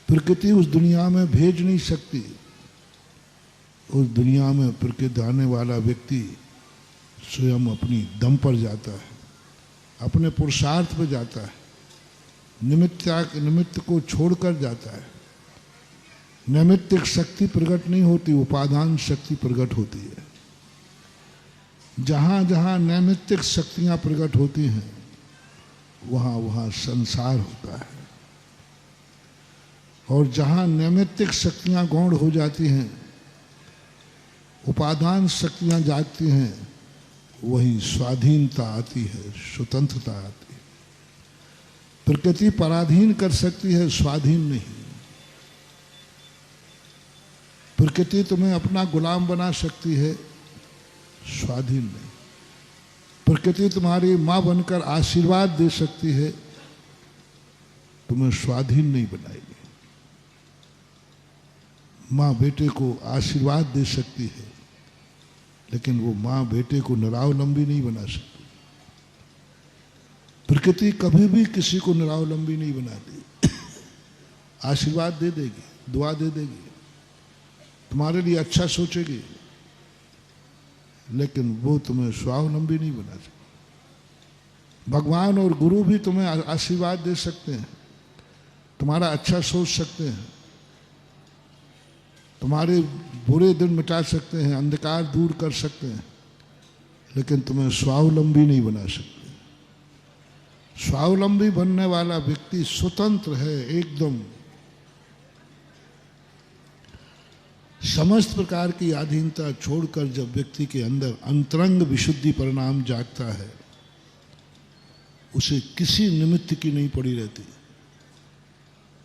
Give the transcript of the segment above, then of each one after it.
प्रकृति उस दुनिया में भेज नहीं सकती। उस दुनिया में प्रकृति आने वाला व्यक्ति स्वयं अपनी दम पर जाता है, अपने पुरुषार्थ पर जाता है, निमित्त को छोड़कर जाता है। नैमित्तिक शक्ति प्रकट नहीं होती, उपादान शक्ति प्रकट होती है। जहाँ जहाँ नैमित्तिक शक्तियाँ प्रकट होती हैं वहाँ वहाँ संसार होता है, और जहाँ नैमित्तिक शक्तियाँ गौण हो जाती हैं, उपादान शक्तियाँ जागती हैं, वही स्वाधीनता आती है, स्वतंत्रता आती है। प्रकृति पराधीन कर सकती है, स्वाधीन नहीं। प्रकृति तुम्हें अपना गुलाम बना सकती है, स्वाधीन नहीं। प्रकृति तुम्हारी माँ बनकर आशीर्वाद दे सकती है, तुम्हें स्वाधीन नहीं बनाएगी। माँ बेटे को आशीर्वाद दे सकती है, लेकिन वो माँ बेटे को निरावलंबी नहीं बना सकती। प्रकृति कभी भी किसी को निरावलंबी नहीं बनाती। आशीर्वाद दे देगी, दुआ दे देगी, तुम्हारे लिए अच्छा सोचेगी, लेकिन वो तुम्हें स्वावलंबी नहीं बना सकती। भगवान और गुरु भी तुम्हें आशीर्वाद दे सकते हैं, तुम्हारा अच्छा सोच सकते हैं, तुम्हारे बुरे दिन मिटा सकते हैं, अंधकार दूर कर सकते हैं, लेकिन तुम्हें स्वावलंबी नहीं बना सकते। स्वावलंबी बनने वाला व्यक्ति स्वतंत्र है एकदम। समस्त प्रकार की अधीनता छोड़कर जब व्यक्ति के अंदर अंतरंग विशुद्धि परिणाम जागता है, उसे किसी निमित्त की नहीं पड़ी रहती।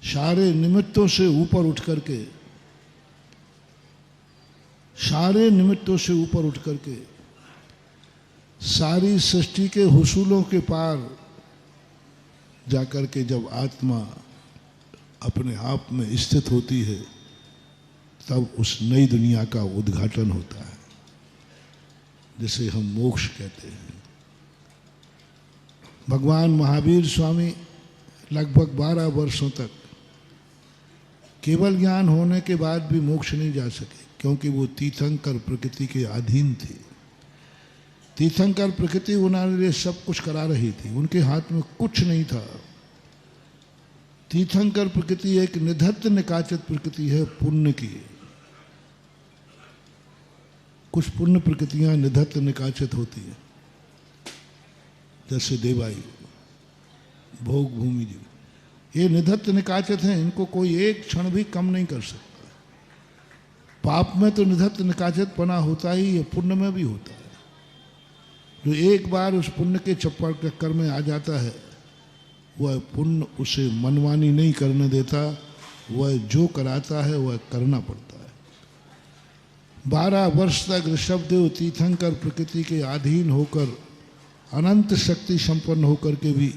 सारे निमित्तों से ऊपर उठ करके, सारे निमित्तों से ऊपर उठ करके, सारी सृष्टि के हुसूलों के पार जाकर के जब आत्मा अपने आप में स्थित होती है, तब उस नई दुनिया का उद्घाटन होता है, जिसे हम मोक्ष कहते हैं। भगवान महावीर स्वामी लगभग 12 वर्षों तक केवल ज्ञान होने के बाद भी मोक्ष नहीं जा सके, क्योंकि वो तीर्थंकर प्रकृति के अधीन थे। तीर्थंकर प्रकृति उन्होंने लिए सब कुछ करा रही थी, उनके हाथ में कुछ नहीं था। तीर्थंकर प्रकृति एक निधत्त निकाचित प्रकृति है, पुण्य की। कुछ पुण्य प्रकृतियां निधत्त निकाचित होती है, जैसे देवाई, भोग भूमि जी, ये निधत्त निकाचित हैं, इनको कोई एक क्षण भी कम नहीं कर सकता। पाप में तो निधत्त निकाचित पना होता ही है, पुण्य में भी होता है। जो एक बार उस पुण्य के चक्कर में आ जाता है, वह पुण्य उसे मनमानी नहीं करने देता, वह जो कराता है वह करना पड़ता है। 12 वर्ष तक ऋषभदेव तीर्थंकर प्रकृति के अधीन होकर, अनंत शक्ति संपन्न होकर के भी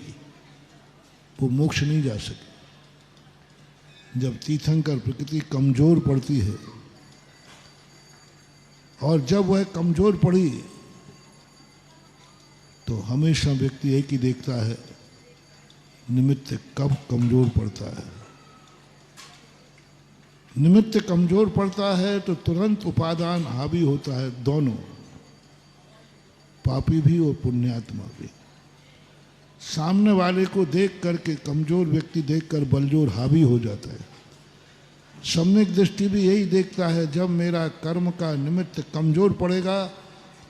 वो मोक्ष नहीं जा सके। जब तीर्थंकर प्रकृति कमजोर पड़ती है, और जब वह कमजोर पड़ी, तो हमेशा व्यक्ति एक ही देखता है, निमित्त कब कमजोर पड़ता है। निमित्त कमजोर पड़ता है तो तुरंत उपादान हावी होता है, दोनों, पापी भी और पुण्यात्मा भी। सामने वाले को देख करके कमजोर व्यक्ति देखकर बलजोर हावी हो जाता है। सम्यक दृष्टि भी यही देखता है, जब मेरा कर्म का निमित्त कमजोर पड़ेगा,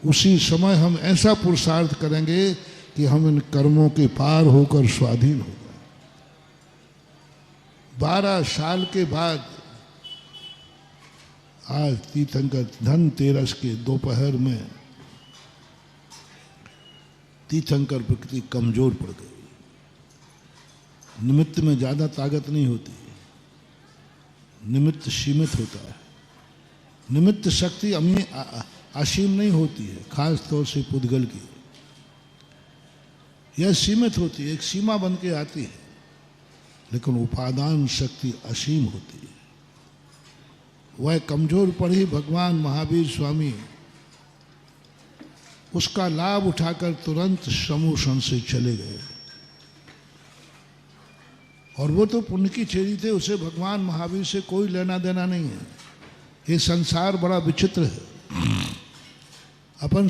उसी समय हम ऐसा पुरुषार्थ करेंगे कि हम इन कर्मों के पार होकर स्वाधीन हो जाए। 12 साल के बाद आज तीर्थंकर धनतेरस के दोपहर में तीर्थंकर प्रकृति कमजोर पड़ गई। निमित्त में ज्यादा ताकत नहीं होती, निमित्त सीमित होता है। निमित्त शक्ति असीम नहीं होती है, खास तौर से पुद्गल की। यह सीमित होती है, एक सीमा बन के आती है, लेकिन उपादान शक्ति असीम होती है। वह कमजोर पड़ी, भगवान महावीर स्वामी उसका लाभ उठाकर तुरंत समूषण से चले गए और वो तो पुण्य की चेरी थे, उसे भगवान महावीर से कोई लेना देना नहीं है। ये संसार बड़ा विचित्र है। अपन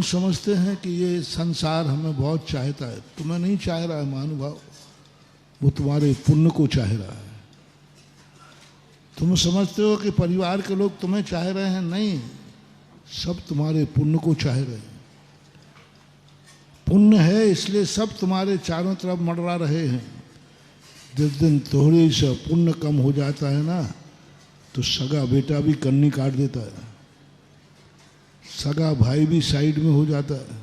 समझते हैं कि ये संसार हमें बहुत चाहता है। तुम्हें नहीं चाह रहा है महानुभाव, वो तुम्हारे पुण्य को चाह रहा है। तुम समझते हो कि परिवार के लोग तुम्हें चाह रहे हैं, नहीं, सब तुम्हारे पुण्य को चाह रहे हैं। पुण्य है इसलिए सब तुम्हारे चारों तरफ मंडरा रहे हैं। जिस दिन थोड़ी सा पुण्य कम हो जाता है ना, तो सगा बेटा भी कन्नी काट देता है, सगा भाई भी साइड में हो जाता है।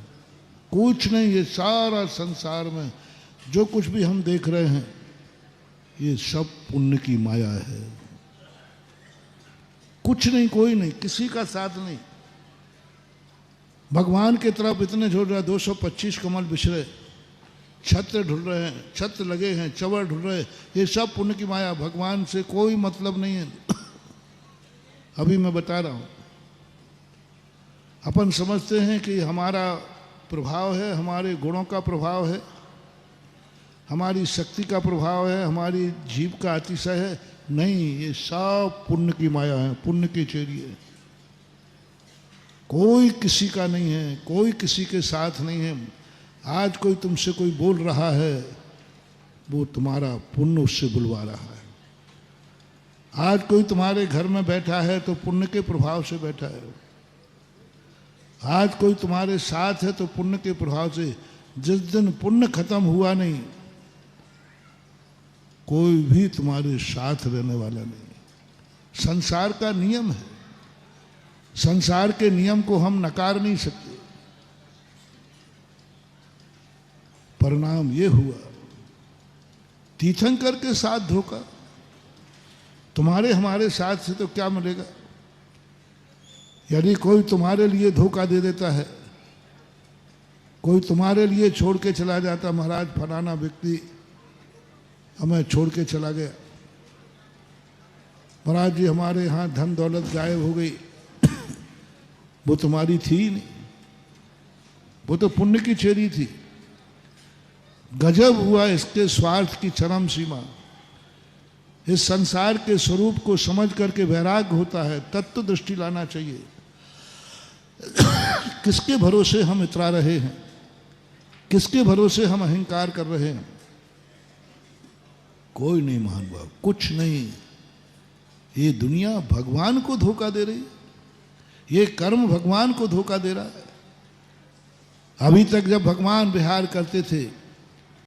कुछ नहीं, ये सारा संसार में जो कुछ भी हम देख रहे हैं, ये सब पुण्य की माया है। कुछ नहीं, कोई नहीं, किसी का साथ नहीं। भगवान की तरफ इतने झुल रहे, 225 कमल बिछरे, छत्र ढूंढ रहे हैं, छत्र लगे हैं, चवर ढूंढ रहे हैं, ये सब पुण्य की माया। भगवान से कोई मतलब नहीं है। अभी मैं बता रहा हूं, अपन समझते हैं कि हमारा प्रभाव है, हमारे गुणों का प्रभाव है, हमारी शक्ति का प्रभाव है, हमारी जीव का अतिशय है। नहीं, ये सब पुण्य की माया है, पुण्य की चेरी है। कोई किसी का नहीं है, कोई किसी के साथ नहीं है। आज कोई तुमसे कोई बोल रहा है, वो तुम्हारा पुण्य उससे बुलवा रहा है। आज कोई तुम्हारे घर में बैठा है तो पुण्य के प्रभाव से बैठा है। आज कोई तुम्हारे साथ है तो पुण्य के प्रभाव से। जिस दिन पुण्य खत्म हुआ नहीं, कोई भी तुम्हारे साथ रहने वाला नहीं। संसार का नियम है, संसार के नियम को हम नकार नहीं सकते। परिणाम ये हुआ, तीर्थंकर के साथ धोखा। तुम्हारे हमारे साथ से तो क्या मिलेगा? यदि कोई तुम्हारे लिए धोखा दे देता है, कोई तुम्हारे लिए छोड़ के चला जाता, महाराज फलाना व्यक्ति हमें छोड़ के चला गया, महाराज जी हमारे यहाँ धन दौलत गायब हो गई, वो तुम्हारी थी ही नहीं, वो तो पुण्य की चेरी थी। गजब हुआ इसके स्वार्थ की चरम सीमा। इस संसार के स्वरूप को समझ करके वैराग्य होता है, तत्व दृष्टि लाना चाहिए। किसके भरोसे हम इतरा रहे हैं, किसके भरोसे हम अहंकार कर रहे हैं? कोई नहीं महानुभाव, कुछ नहीं। ये दुनिया भगवान को धोखा दे रही है, ये कर्म भगवान को धोखा दे रहा है। अभी तक जब भगवान विहार करते थे